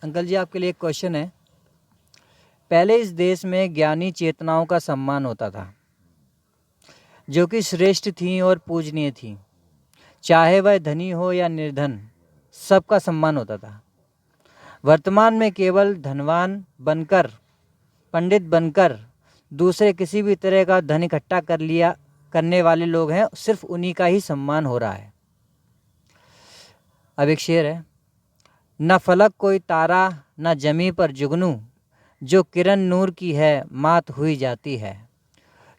Uncle जी, आपके लिए एक क्वेश्चन है। पहले इस देश में ज्ञानी चेतनाओं का सम्मान होता था, जो कि श्रेष्ठ थीं और पूजनीय थीं। चाहे वह धनी हो या निर्धन, सबका सम्मान होता था। वर्तमान में केवल धनवान बनकर, पंडित बनकर दूसरे किसी भी तरह का धन इकट्ठा करने वाले लोग हैं, सिर्फ उन्हीं का ही सम्मान हो रहा है। अब एक शेर है, न फलक कोई तारा न जमी पर जुगनू, जो किरण नूर की है मात हुई जाती है।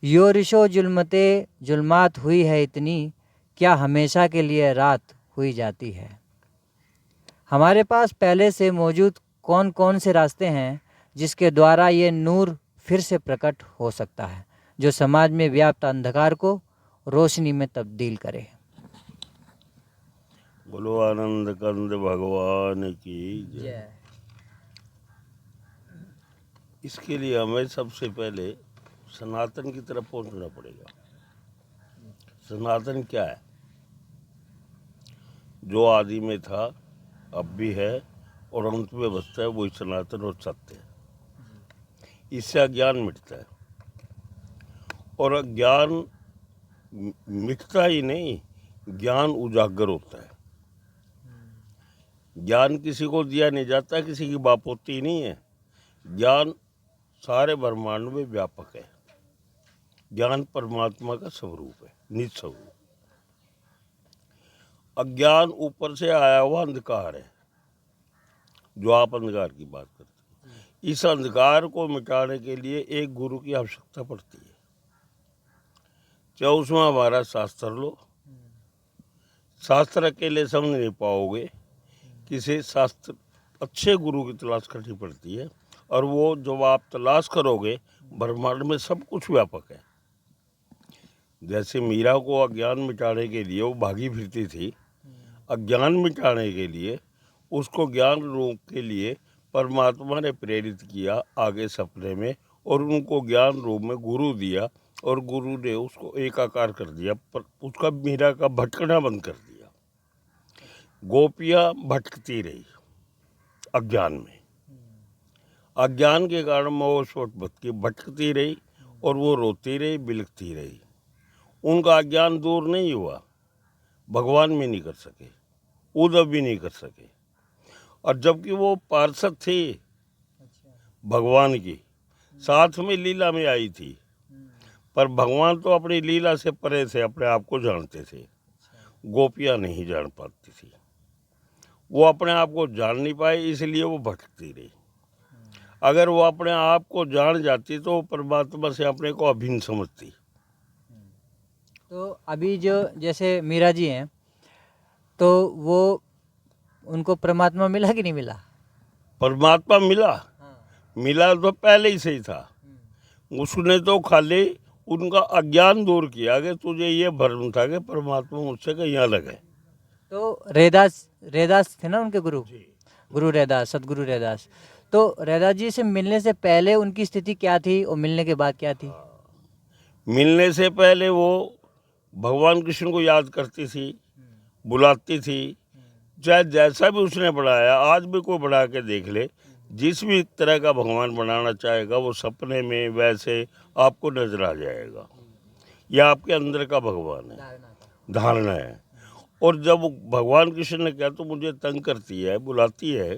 यो रिशो जुल्मते जुल्मात हुई है इतनी, क्या हमेशा के लिए रात हुई जाती है। हमारे पास पहले से मौजूद कौन कौन से रास्ते हैं जिसके द्वारा ये नूर फिर से प्रकट हो सकता है, जो समाज में व्याप्त अंधकार को रोशनी में तब्दील करे। बोलो आनंद कंद भगवान की जय। इसके लिए हमें सबसे पहले सनातन की तरफ पहुंचना पड़ेगा। सनातन क्या है? जो आदि में था, अब भी है और अंत में बचता है, वही सनातन और सत्य है। इससे अज्ञान मिटता है, और अज्ञान मिटता ही नहीं, ज्ञान उजागर होता है। ज्ञान किसी को दिया नहीं जाता, किसी की बापोती नहीं है। ज्ञान सारे ब्रह्मांड में व्यापक है। ज्ञान परमात्मा का स्वरूप है, निज स्वरूप। अज्ञान ऊपर से आया हुआ अंधकार है, जो आप अंधकार की बात करते हैं। इस अंधकार को मिटाने के लिए एक गुरु की आवश्यकता पड़ती है। चाहे उसमें हमारा शास्त्र लो, शास्त्र अकेले समझ नहीं पाओगे, किसी शास्त्र अच्छे गुरु की तलाश करनी पड़ती है। और वो जब आप तलाश करोगे, ब्रह्मांड में सब कुछ व्यापक है। जैसे मीरा को अज्ञान मिटाने के लिए वो भागी फिरती थी, अज्ञान मिटाने के लिए उसको ज्ञान रूप के लिए परमात्मा ने प्रेरित किया आगे सपने में, और उनको ज्ञान रूप में गुरु दिया, और गुरु ने उसको एकाकार कर दिया, पर उसका मीरा का भटकना बंद कर दिया। गोपियाँ भटकती रही अज्ञान में, अज्ञान के कारण मोहवश भटकती रही, और वो रोती रही, बिलखती रही। उनका अज्ञान दूर नहीं हुआ, भगवान भी नहीं कर सके, उद्धव भी नहीं कर सके। और जबकि वो पार्षद थी भगवान की, साथ में लीला में आई थी, पर भगवान तो अपनी लीला से परे से अपने आप को जानते थे। गोपियाँ नहीं जान पाती थी, वो अपने आप को जान नहीं पाई, इसलिए वो भटकती रही। अगर वो अपने आप को जान जाती तो परमात्मा से अपने को अभिन्न समझती। तो अभी जो जैसे मीरा जी हैं, तो वो उनको परमात्मा मिला कि नहीं मिला? परमात्मा मिला, मिला तो पहले ही से ही था। उसने तो खाली उनका अज्ञान दूर किया कि तुझे ये भ्रम था कि परमात्मा मुझसे कहीं अलग है। तो रैदास थे ना उनके गुरु, गुरु रैदास, सदगुरु रैदास। तो रैदास जी से मिलने से पहले उनकी स्थिति क्या थी और मिलने के बाद क्या थी? मिलने से पहले वो भगवान कृष्ण को याद करती थी, बुलाती थी। चाहे जैसा भी उसने बढ़ाया, आज भी कोई बढ़ा के देख ले, जिस भी तरह का भगवान बनाना चाहेगा वो सपने में वैसे आपको नजर आ जाएगा। यह आपके अंदर का भगवान है, धारणा है। और जब भगवान कृष्ण ने कहा तो मुझे तंग करती है, बुलाती है,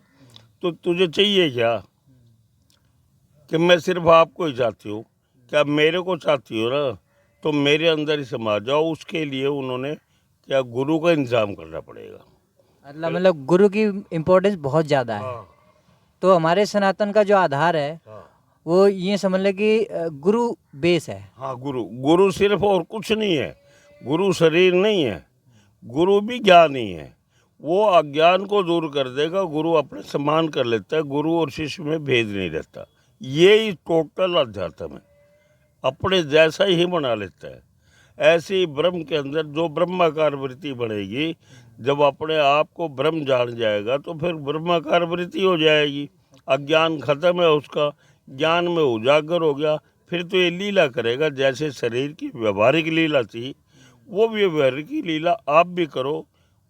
तो तुझे चाहिए क्या? कि मैं सिर्फ आपको ही चाहती हूँ, क्या मेरे को चाहती हो ना, तो मेरे अंदर ही समा जाओ। उसके लिए उन्होंने क्या गुरु का इंतजाम करना पड़ेगा। मतलब गुरु की इम्पोर्टेंस बहुत ज़्यादा है। तो हमारे सनातन का जो आधार है वो ये समझ ले कि गुरु बेस है। हाँ, गुरु सिर्फ और कुछ नहीं है। गुरु शरीर नहीं है, गुरु भी ज्ञान ही है। वो अज्ञान को दूर कर देगा, गुरु अपने समान कर लेता है। गुरु और शिष्य में भेद नहीं रहता। ये ही टोटल अध्यात्म है, अपने जैसा ही बना लेता है। ऐसे ही ब्रह्म के अंदर जो ब्रह्माकार वृत्ति बढ़ेगी, जब अपने आप को ब्रह्म जान जाएगा तो फिर ब्रह्माकार वृत्ति हो जाएगी। अज्ञान खत्म है, उसका ज्ञान में उजागर हो गया। फिर तो ये लीला करेगा, जैसे शरीर की व्यवहारिक लीला थी, वो भी व्यवहारिक लीला आप भी करो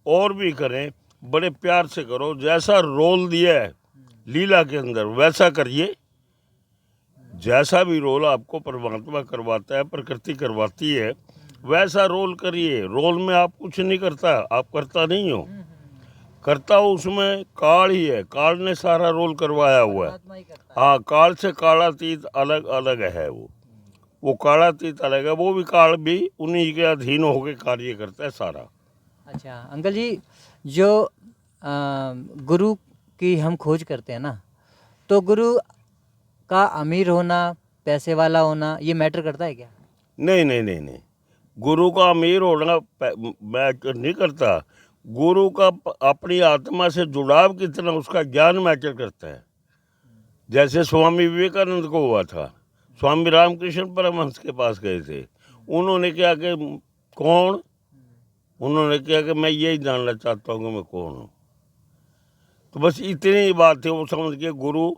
और भी करें, बड़े प्यार से करो। जैसा रोल दिया है लीला के अंदर वैसा करिए। जैसा भी रोल आपको परमात्मा करवाता है, प्रकृति करवाती है, वैसा रोल करिए। रोल में आप कुछ नहीं करता, आप करता नहीं हो, करता हो उसमें काल ही है। काल ने सारा रोल करवाया हुआ है। परमात्मा ही करता है। हाँ, काल से कालातीत अलग अलग है। वो कालातीत अलग है, वो भी काल भी उन्हीं के अधीन होकर कार्य करता है सारा। अच्छा अंकल जी, जो गुरु की हम खोज करते हैं ना, तो गुरु का अमीर होना, पैसे वाला होना, ये मैटर करता है क्या? नहीं नहीं नहीं नहीं, गुरु का अमीर होना मैटर नहीं करता। गुरु का अपनी आत्मा से जुड़ाव कितना, उसका ज्ञान मैटर करता है। जैसे स्वामी विवेकानंद को हुआ था, स्वामी रामकृष्ण परमहंस के पास गए थे, उन्होंने क्या कि कौन, उन्होंने क्या कि मैं यही जानना चाहता हूँ कि मैं कौन हूँ। तो बस इतनी ही बात है, वो समझ के गुरु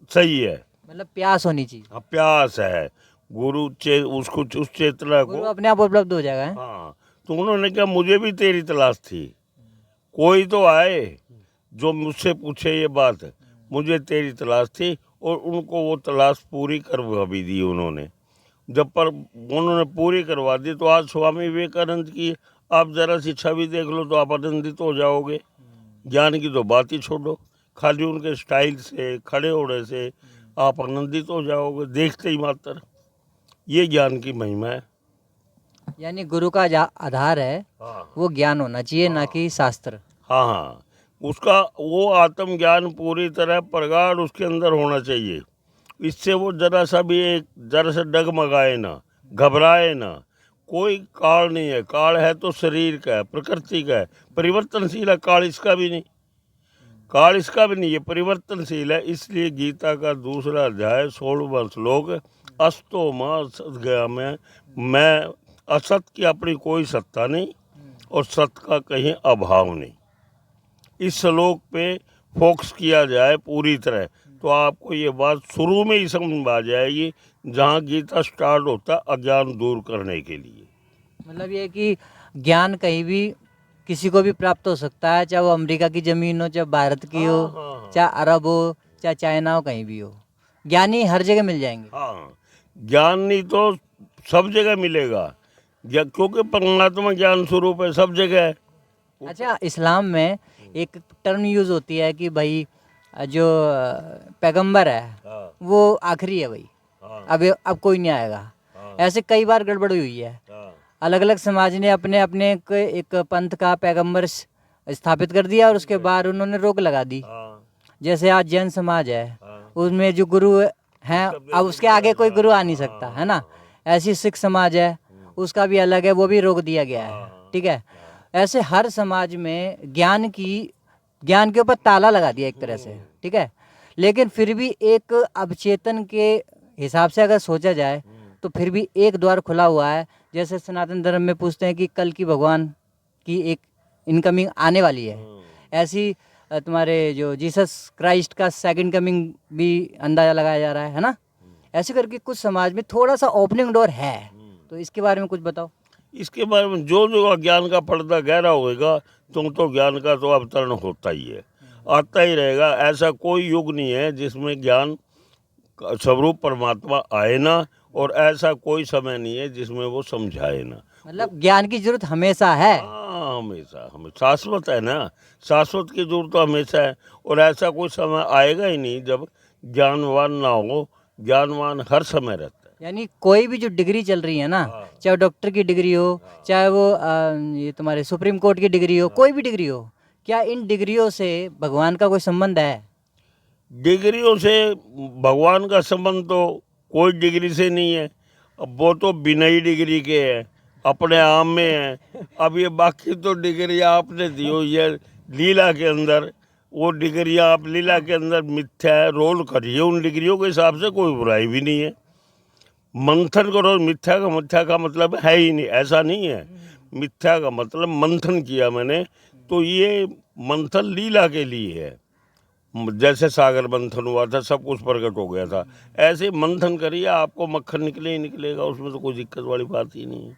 सही है। मतलब प्यास होनी चाहिए, हाँ, प्यास है गुरु उसको उस चेतना गुरु को। अपने आप उपलब्ध हो जाएगा। हैं? हाँ, तो उन्होंने क्या, मुझे भी तेरी तलाश थी, कोई तो आए जो मुझसे पूछे ये बात, मुझे तेरी तलाश थी। और उनको वो तलाश पूरी करवा भी दी उन्होंने। जब पर उन्होंने पूरी करवा दी, तो आज स्वामी विवेकानंद की आप जरा सी छवि देख लो तो आप आनंदित हो जाओगे। ज्ञान की तो बात ही छोड़ो, खाली उनके स्टाइल से, खड़े होने से आप आनंदित हो जाओगे, देखते ही मात्र। ये ज्ञान की महिमा है। यानी गुरु का आधार है हाँ वो ज्ञान होना चाहिए, ना कि शास्त्र। हाँ हाँ, उसका वो आत्मज्ञान पूरी तरह प्रगाढ़ उसके अंदर होना चाहिए। इससे वो जरा सा डगमगाए ना, घबराए ना। कोई काल नहीं है, काल है तो शरीर का है, प्रकृति का है, परिवर्तनशील है। काल इसका भी नहीं, काल इसका भी नहीं, ये परिवर्तनशील है। इसलिए गीता का दूसरा अध्याय 16वां श्लोक, अस्तो मां सत गया मैं असत की अपनी कोई सत्ता नहीं और सत का कहीं अभाव नहीं। इस श्लोक पे फोकस किया जाए पूरी तरह, तो आपको ये बात शुरू में ही समझ में आ जाएगी, जहाँ गीता स्टार्ट होता है अज्ञान दूर करने के लिए। मतलब ये कि ज्ञान कहीं भी किसी को भी प्राप्त हो सकता है, चाहे वो अमेरिका की ज़मीन हो, चाहे भारत की हो, हाँ चाहे अरब हो, चाहे चाइना हो, कहीं भी हो, ज्ञानी हर जगह मिल जाएंगे। हाँ, ज्ञान नहीं तो सब जगह मिलेगा, क्योंकि परमात्मा ज्ञान स्वरूप है, सब जगह है। अच्छा, इस्लाम में एक टर्म यूज़ होती है कि भाई जो पैगंबर है हाँ वो आखिरी है भाई, हाँ अब कोई नहीं आएगा। हाँ ऐसे कई बार गड़बड़ हुई है। हाँ अलग अलग समाज ने अपने अपने एक पंथ का पैगंबर स्थापित कर दिया और उसके बाद उन्होंने रोक लगा दी। हाँ जैसे आज जैन समाज है, हाँ उसमें जो गुरु हैं अब उसके आगे कोई गुरु आ नहीं सकता है ना। ऐसी सिख समाज है, उसका भी अलग है, वो भी रोक दिया गया है। ठीक है, ऐसे हर समाज में ज्ञान के ऊपर ताला लगा दिया एक तरह से। ठीक है, लेकिन फिर भी एक अवचेतन के हिसाब से अगर सोचा जाए तो फिर भी एक द्वार खुला हुआ है। जैसे सनातन धर्म में पूछते हैं कि कल की भगवान की एक इनकमिंग आने वाली है, ऐसी तुम्हारे जो जीसस क्राइस्ट का सेकंड कमिंग भी अंदाजा लगाया जा रहा है ना। ऐसे करके कुछ समाज में थोड़ा सा ओपनिंग डोर है, तो इसके बारे में कुछ बताओ। इसके बारे में जो जो ज्ञान का पर्दा गहरा होएगा, तो ज्ञान का तो अवतरण होता ही है, आता ही रहेगा। ऐसा कोई युग नहीं है जिसमें ज्ञान का स्वरूप परमात्मा आए ना, और ऐसा कोई समय नहीं है जिसमें वो समझाए ना। मतलब ज्ञान की जरूरत हमेशा है। हाँ, हमेशा, हमें शाश्वत है ना, शाश्वत की जरूरत तो हमेशा है। और ऐसा कोई समय आएगा ही नहीं जब ज्ञानवान ना हो। ज्ञानवान हर समय रहता है। यानी कोई भी जो डिग्री चल रही है ना, चाहे डॉक्टर की डिग्री हो, चाहे वो ये तुम्हारे सुप्रीम कोर्ट की डिग्री हो, कोई भी डिग्री हो, क्या इन डिग्रियों से भगवान का कोई संबंध है? डिग्रियों से भगवान का संबंध तो कोई डिग्री से नहीं है। अब वो तो बिना ही डिग्री के है, अपने आप में है। अब ये बाकी तो डिग्रियाँ आपने दी हुई है लीला के अंदर, वो डिग्रियाँ आप लीला के अंदर मिथ्या है, रोल करिए उन डिग्रियों के हिसाब से, कोई बुराई भी नहीं है। मंथन करो, मिथ्या का मतलब है ही नहीं, ऐसा नहीं है। मिथ्या का मतलब मंथन किया मैंने, तो ये मंथन लीला के लिए है। जैसे सागर मंथन हुआ था, सब कुछ प्रकट हो गया था, ऐसे मंथन करिए, आपको मक्खन निकले ही निकलेगा, उसमें तो कोई दिक्कत वाली बात ही नहीं है।